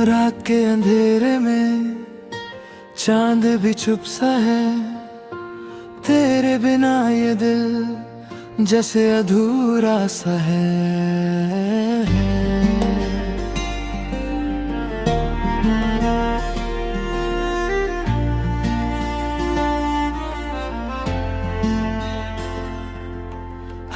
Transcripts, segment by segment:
रात के अंधेरे में चांद भी चुप सा है, तेरे बिना ये दिल जैसे अधूरा सा है।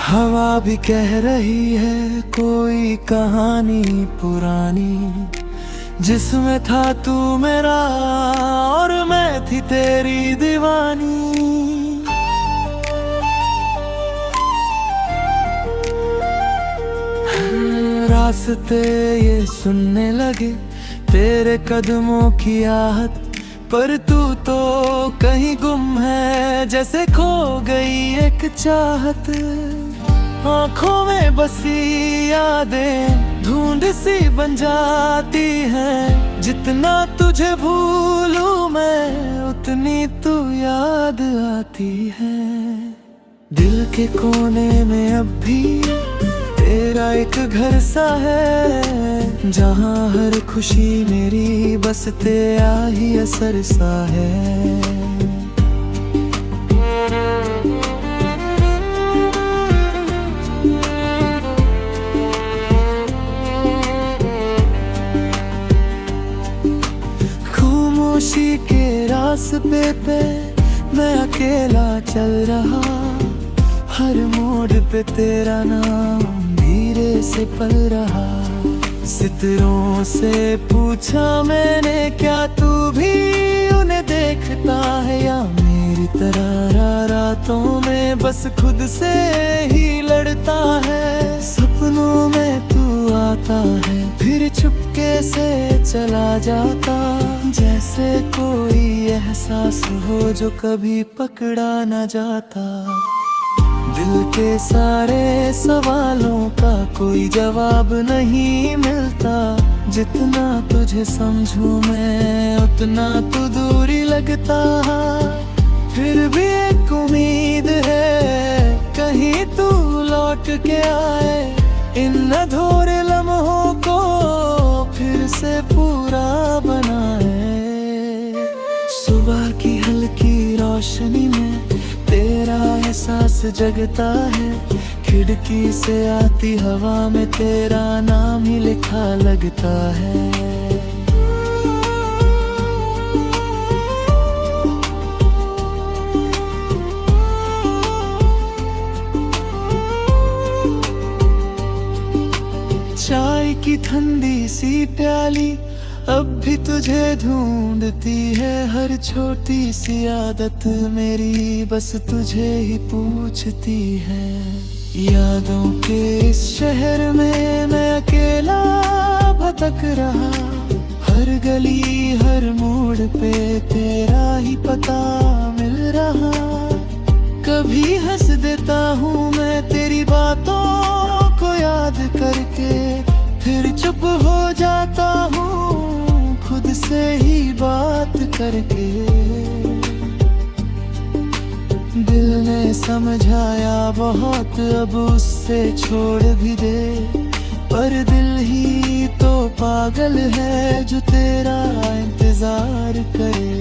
हवा भी कह रही है कोई कहानी पुरानी, जिसमें था तू मेरा और मैं थी तेरी दीवानी। रास्ते ये सुनने लगे तेरे कदमों की आहट, पर तू तो कहीं गुम है जैसे खो गई एक चाहत। आँखों में बसी यादें धुंध सी बन जाती हैं, जितना तुझे भूलूं मैं उतनी तू याद आती है। दिल के कोने में अब भी तेरा एक घर सा है, जहाँ हर खुशी मेरी बस तेरा ही असर सा है। खामोशी के रास्ते पे मैं अकेला चल रहा, हर मोड़ पे तेरा नाम धीरे से पल रहा। सितारों से पूछा मैंने क्या तू भी उन्हें देखता है, या मेरी तरह रातों में बस खुद से ही लड़ता है। सपनों में तू आता है फिर चुपके से चला जाता, जैसे कोई एहसास हो जो कभी पकड़ा न जाता। दिल के सारे सवालों का कोई जवाब नहीं मिलता, जितना तुझे समझूं मैं उतना तू दूरी लगता। फिर भी एक उम्मीद है कहीं तू लौट के आए, इन अधूरे लम्हों को फिर से पूरा बनाए। सुबह की हल्की रोशनी में तेरा एहसास जगता है, खिड़की से आती हवा में तेरा नाम ही लिखा लगता है। चाय की ठंडी सी प्याली अब भी तुझे ढूंढती है, हर छोटी सी आदत मेरी बस तुझे ही पूछती है। यादों के इस शहर में मैं अकेला भटक रहा, हर गली हर मोड़ पे तेरा ही पता मिल रहा। कभी हंस देता हूँ मैं तेरी बातों को याद करके, फिर चुप हो जाता हूँ खुद से ही बात करके। दिल ने समझाया बहुत अब उससे छोड़ भी दे, पर दिल ही तो पागल है जो तेरा इंतजार करे।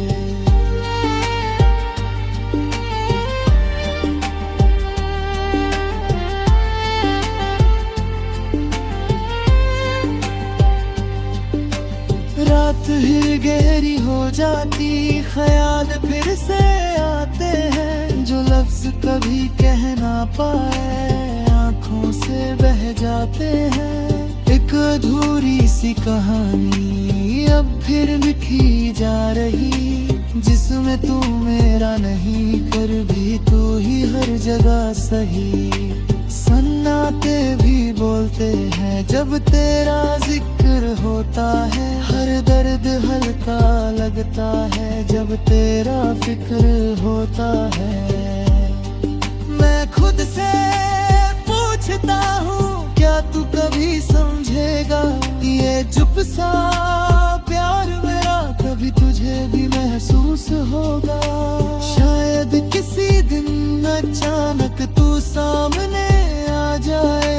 रात ही गहरी हो जाती, ख्याल फिर से आते हैं जो लफ्ज कभी कह ना पाए, आंखों से बह जाते हैं। एक अधूरी सी कहानी अब फिर लिखी जा रही, जिसमें तू मेरा नहीं कर भी तू ही हर जगह सही। सन्नाटे भी बोलते हैं जब तेरा जिक्र होता है, हर दर्द हल्का लगता है जब तेरा फिक्र होता है। मैं खुद से पूछता हूँ क्या तू कभी समझेगा, ये चुप सा प्यार मेरा कभी तुझे भी महसूस होगा। शायद किसी दिन अचानक तू सामने आ जाए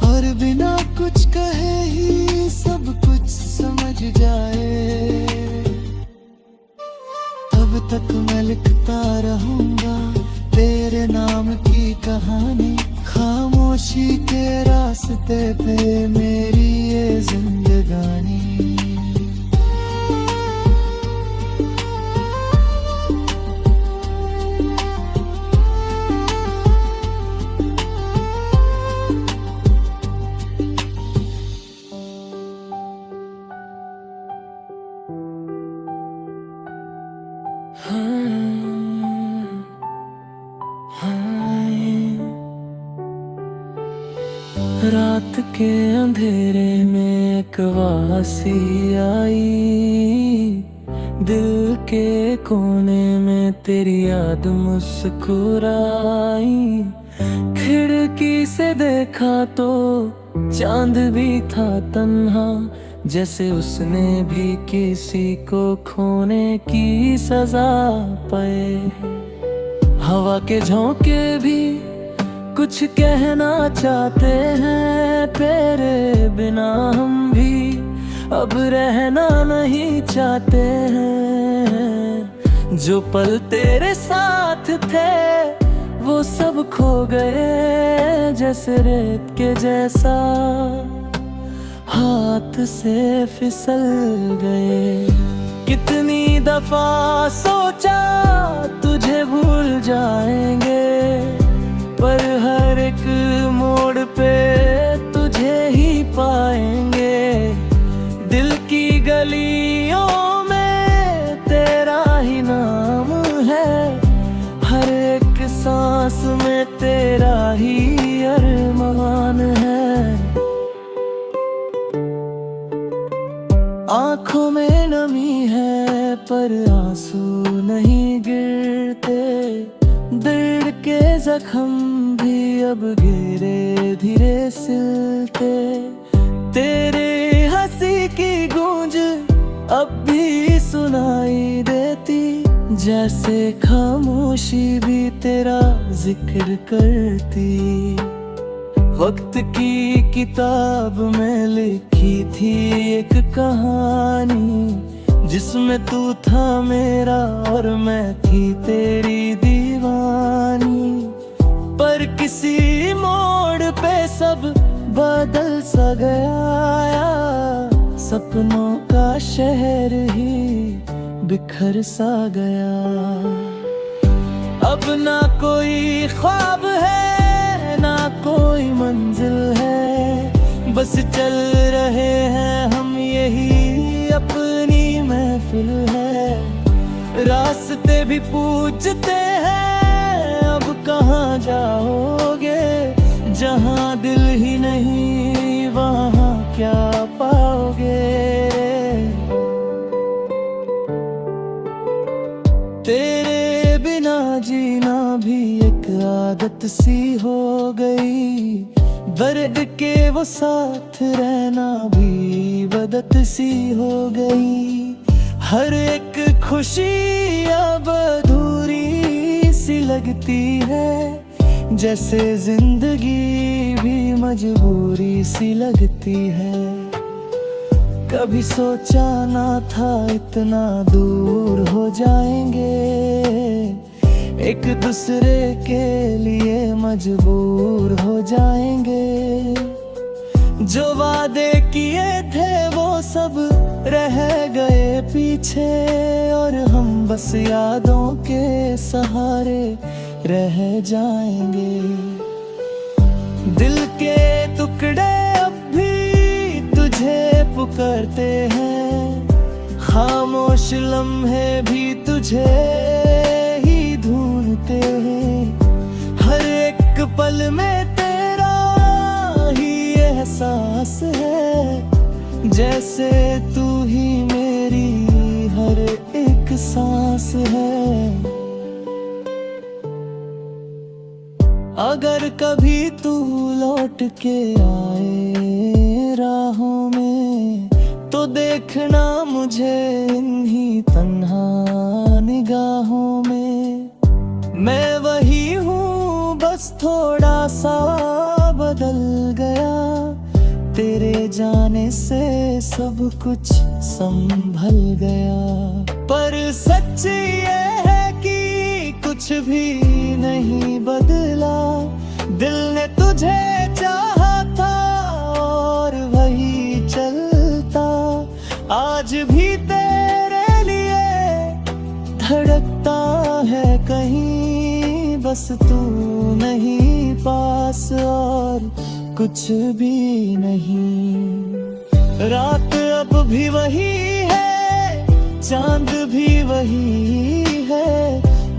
और बिना कुछ कहे ही सब कुछ समझ जाए। जब तक मैं लिखता रहूंगा तेरे नाम की कहानी। खामोशी के रास्ते पे मेरी ये जिंदगानी। रात के अंधेरे में एक वासी आई, दिल के कोने में तेरी याद मुस्कुराई। खिड़की से देखा तो चांद भी था तन्हा, जैसे उसने भी किसी को खोने की सजा पाए। हवा के झोंके भी कुछ कहना चाहते हैं, तेरे बिना हम भी अब रहना नहीं चाहते हैं। जो पल तेरे साथ थे वो सब खो गए, जैसे रेत के जैसा हाथ से फिसल गए। कितनी दफा सोचा तुझे भूल जाएंगे, पर हर एक मोड़ पे तुझे ही पाएंगे। दिल की गलियों में तेरा ही नाम है, हर एक सांस में तेरा ही अरमान है। आँखों में नमी है पर आंसू नहीं गिरते, दर्द के जख्म भी अब धीरे धीरे सिलते। तेरे हंसी की गूंज अब भी सुनाई देती, जैसे खामोशी भी तेरा जिक्र करती। वक्त की किताब में लिखी थी एक कहानी, जिसमें तू था मेरा और मैं थी तेरी दीवानी। पर किसी मोड़ पे सब बदल सा गया, सपनों का शहर ही बिखर सा गया। अब ना कोई ख्वाब है ना कोई मंजिल है, बस चल रहे हैं हम यही अपनी महफिल है। रास्ते भी पूछते हैं अब कहाँ जाओगे, जहाँ दिल ही नहीं वहाँ क्या पाओगे। तेरे बिना जीना भी एक आदत सी हो गई, दर्द के वो साथ रहना भी बदत सी हो गई। हर एक खुशी अब अधूरी सी लगती है, जैसे जिंदगी भी मजबूरी सी लगती है। कभी सोचा ना था इतना दूर हो जाएंगे, एक दूसरे के लिए मजबूर हो जाएंगे। जो वादे किए थे वो सब रह गए पीछे, और हम बस यादों के सहारे रह जाएंगे। दिल के टुकड़े अब भी तुझे पुकारते हैं, खामोश लम्हे भी तुझे ही ढूंढते हैं। हर एक पल में तेरा ही एहसास है, जैसे तू ही मेरी हर एक सांस है। अगर कभी तू लौट के आए राहों में, तो देखना मुझे इन्हीं तन्हा निगाहों में। मैं वही हूँ बस थोड़ा सा बदल गया, तेरे जाने से सब कुछ संभल गया। पर सच ये कुछ भी नहीं बदला। दिल ने तुझे चाहा था और वही चलता आज भी तेरे लिए धड़कता है कहीं, बस तू नहीं पास और कुछ भी नहीं। रात अब भी वही है, चांद भी वही है,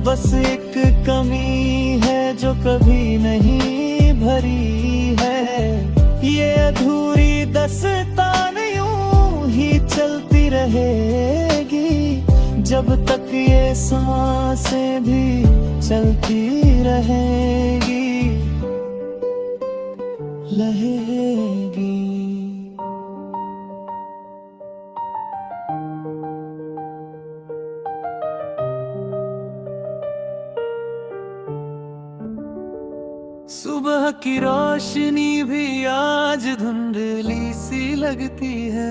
बस एक कमी है जो कभी नहीं भरी है। ये अधूरी दास्तान यूं ही चलती रहेगी जब तक ये सांसें भी चलती रहेगी, रहेगी। सुबह की रोशनी भी आज धुंधली सी लगती है,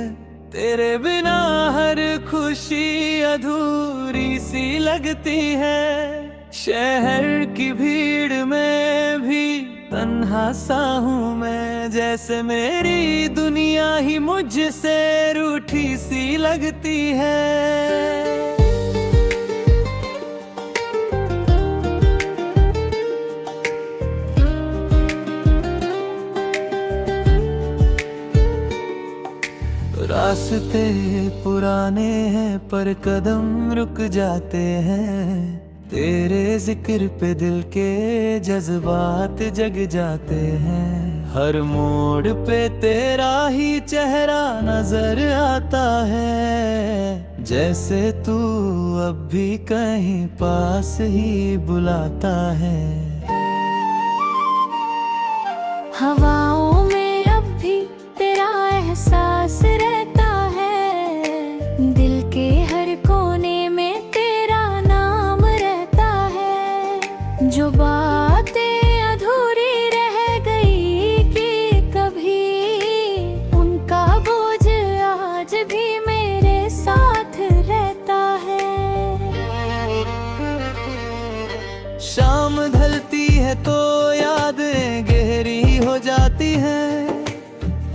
तेरे बिना हर खुशी अधूरी सी लगती है। शहर की भीड़ में भी तन्हा सा हूँ मैं, जैसे मेरी दुनिया ही मुझसे रूठी सी लगती है। रास्ते पुराने हैं पर कदम रुक जाते हैं, तेरे जिक्र पे दिल के जज्बात जग जाते हैं। हर मोड़ पे तेरा ही चेहरा नजर आता है, जैसे तू अब भी कहीं पास ही बुलाता है। हवाओं में अब भी तेरा एहसास रहता है, दिल के हर कोने में तेरा नाम रहता है। जो बातें अधूरी रह गई कि कभी, उनका बोझ आज भी मेरे साथ रहता है। शाम ढलती है तो यादें गहरी हो जाती हैं,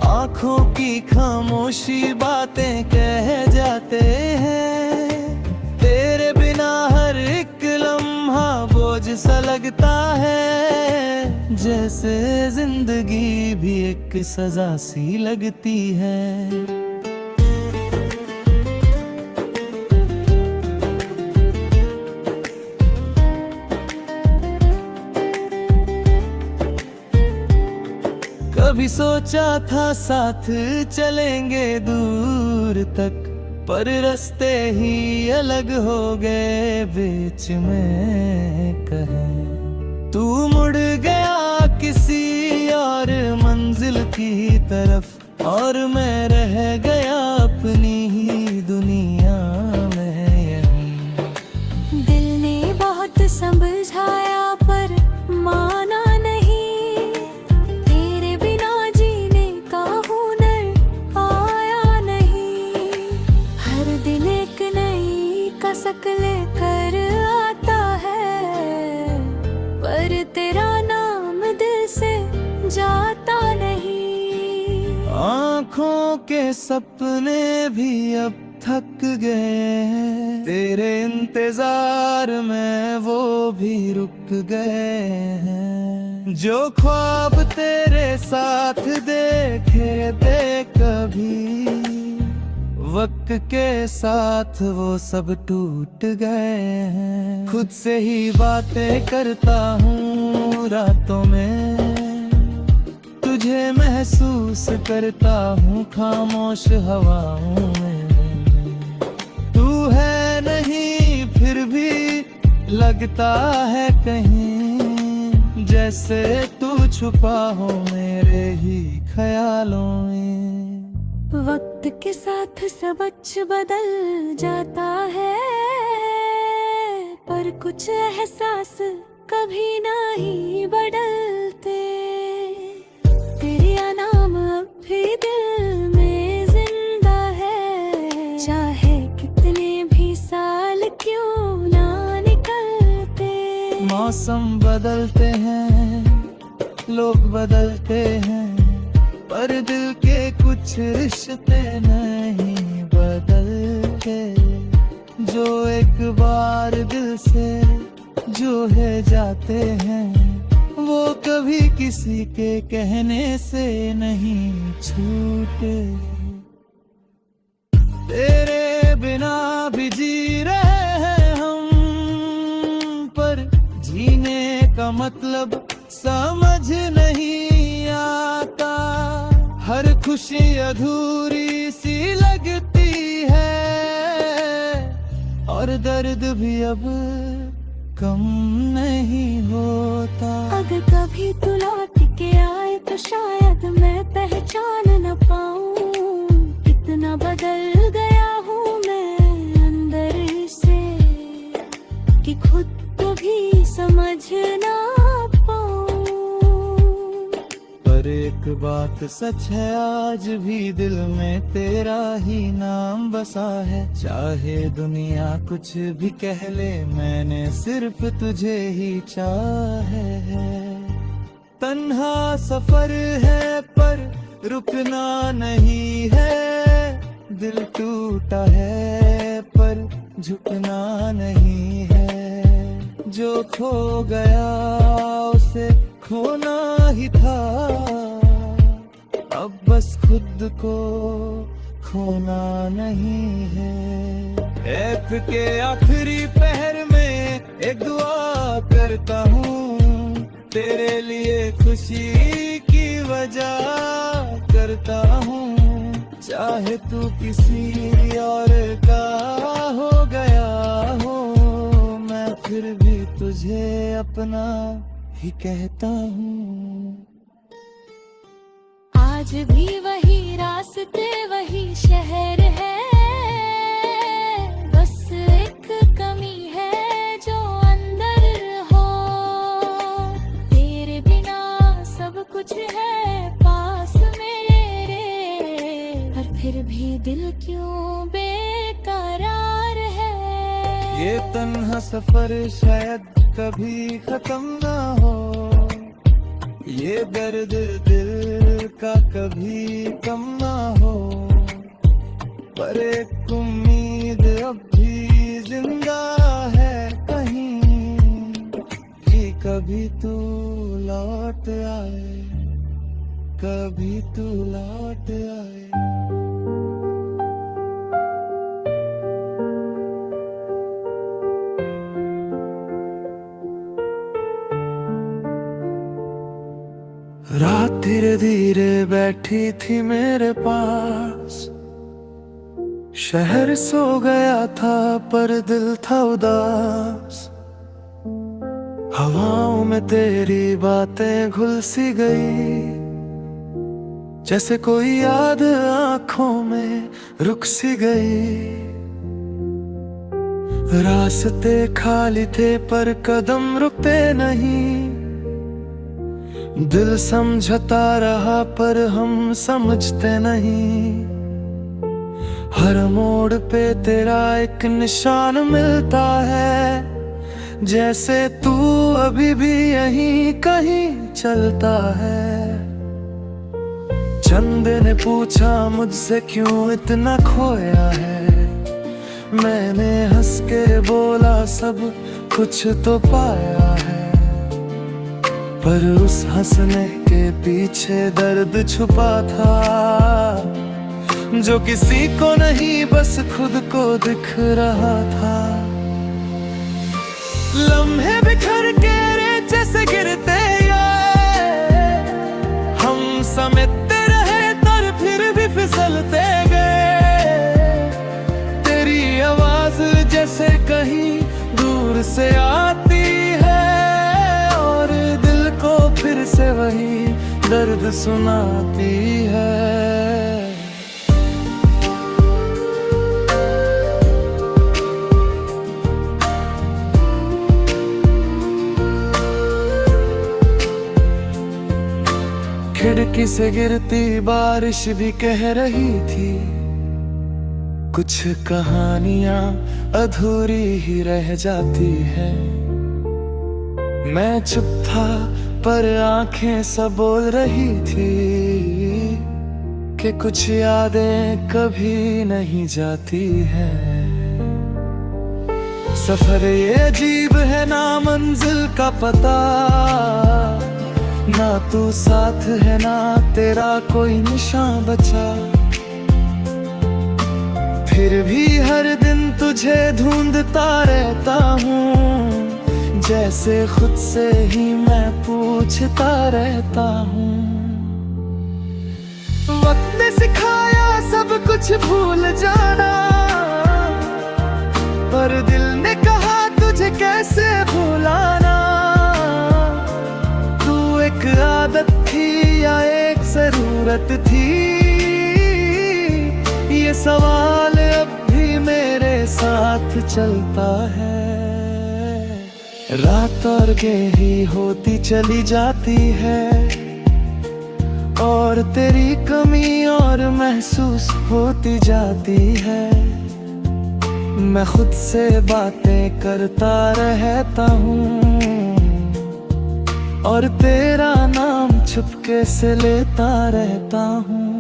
आँखों की खामोशी बातें कह जाते हैं। तेरे बिना हर एक लम्हा बोझ सा लगता है, जैसे जिंदगी भी एक सजा सी लगती है। कभी सोचा था साथ चलेंगे दूर तक, पर रास्ते ही अलग हो गए बीच में कहीं। तू मुड़ गया किसी और मंजिल की तरफ, और मैं रह गया अपनी ही दुनिया में यहीं। दिल ने बहुत समझाया पर माना नहीं, तेरे बिना जीने का हुनर आया नहीं। हर दिन एक नई कसक लेकर आता है, पर तेरा नाम दिल से जाता नहीं। आँखों के सपने भी अब थक गए हैं, तेरे इंतजार में वो भी रुक गए हैं। जो ख्वाब तेरे साथ देखे थे कभी, वक्त के साथ वो सब टूट गए हैं। खुद से ही बातें करता हूँ रातों में, तुझे महसूस करता हूँ खामोश हवाओं में। तू है नहीं फिर भी लगता है कहीं, जैसे तू छुपा हो मेरे ही ख्यालों में। वक्त के साथ सब कुछ बदल जाता है, पर कुछ एहसास कभी नहीं बदलते। तेरा नाम अब भी दिल में जिंदा है, चाहे कितने भी साल क्यों ना निकलते। मौसम बदलते हैं, लोग बदलते हैं, पर दिल के कुछ रिश्ते नहीं बदलते। जो एक बार दिल से जो है जाते हैं, वो कभी किसी के कहने से नहीं छूटे। तेरे बिना भी जी रहे हैं हम, पर जीने का मतलब समझ नहीं आता। हर खुशी अधूरी सी लगती है, और दर्द भी अब कम नहीं होता। अगर कभी तू लौट के आए तो शायद मैं पहचान न पाऊं, कितना बदल गया हूँ मैं अंदर से कि खुद को भी समझ ना पाऊं। पर एक बात सच है, आज भी दिल में तेरा ही नाम बसा है। चाहे दुनिया कुछ भी कह ले, मैंने सिर्फ तुझे ही चाहे है। तन्हा सफर है पर रुकना नहीं है, दिल टूटा है पर झुकना नहीं है। जो खो गया उसे खोना ही था, अब बस खुद को खोना नहीं है। ऐप के आखिरी पहर में एक दुआ करता हूँ, तेरे लिए खुशी की वजह करता हूँ। चाहे तू किसी और का हो गया हो, मैं फिर भी तुझे अपना ही कहता हूँ। आज भी वही रास्ते वही शहर है, बस एक कमी है जो अंदर हो। तेरे बिना सब कुछ है पास मेरे, पर फिर भी दिल क्यों बेकरार है। ये तन्हा सफर शायद कभी खत्म ना हो, ये दर्द दिल का कभी कम ना हो। पर एक उम्मीद अब भी जिंदा है कहीं, कि कभी तू लौट आए, कभी तू लौट आए। रात धीरे धीरे बैठी थी मेरे पास, शहर सो गया था पर दिल था उदास। हवाओं में तेरी बातें घुल सी गई, जैसे कोई याद आंखों में रुक सी गई। रास्ते खाली थे पर कदम रुकते नहीं, दिल समझता रहा पर हम समझते नहीं। हर मोड़ पे तेरा एक निशान मिलता है, जैसे तू अभी भी यहीं कहीं चलता है। चंद ने पूछा मुझसे क्यों इतना खोया है, मैंने हंस के बोला सब कुछ तो पाया है। पर उस हंसने के पीछे दर्द छुपा था, जो किसी को नहीं बस खुद को दिख रहा था। लम्हे बिखर के रेत जैसे गिरते हम समेटते रहे तर फिर भी फिसलते गए। तेरी आवाज जैसे कहीं दूर से आती है, और दिल को फिर से वही दर्द सुनाती है। खिड़की से गिरती बारिश भी कह रही थी, कुछ कहानियां अधूरी ही रह जाती हैं। मैं चुप था पर आंखें सब बोल रही थी कि कुछ यादें कभी नहीं जाती हैं। सफर ये अजीब है, ना मंजिल का पता, ना तू साथ है ना तेरा कोई निशान बचा। फिर भी हर दिन तुझे ढूंढता रहता हूँ, जैसे खुद से ही मैं पूछता रहता हूँ। वक्त ने सिखाया सब कुछ भूल जाना, पर दिल ने कहा तुझे कैसे भुलाना। तू एक आदत थी या एक जरूरत थी, ये सवाल अब भी मेरे साथ चलता है। रात और गहरी होती चली जाती है, और तेरी कमी और महसूस होती जाती है। मैं खुद से बातें करता रहता हूँ, और तेरा नाम चुपके से लेता रहता हूँ।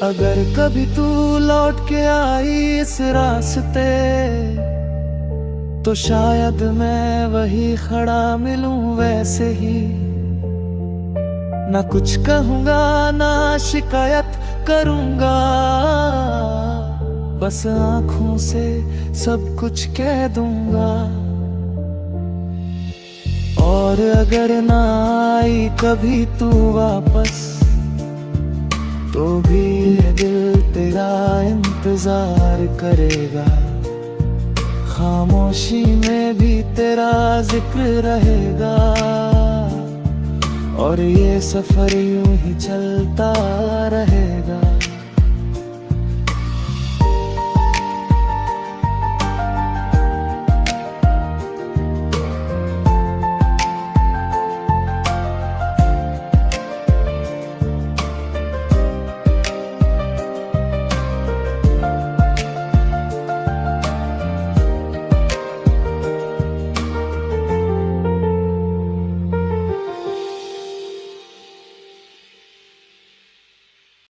अगर कभी तू लौट के आई इस रास्ते, तो शायद मैं वही खड़ा मिलूं वैसे ही। ना कुछ कहूँगा ना शिकायत करूँगा, बस आँखों से सब कुछ कह दूँगा। और अगर ना आई कभी तू वापस, तो भी ये दिल तेरा इंतजार करेगा। खामोशी में भी तेरा जिक्र रहेगा, और ये सफर यूं ही चलता रहेगा।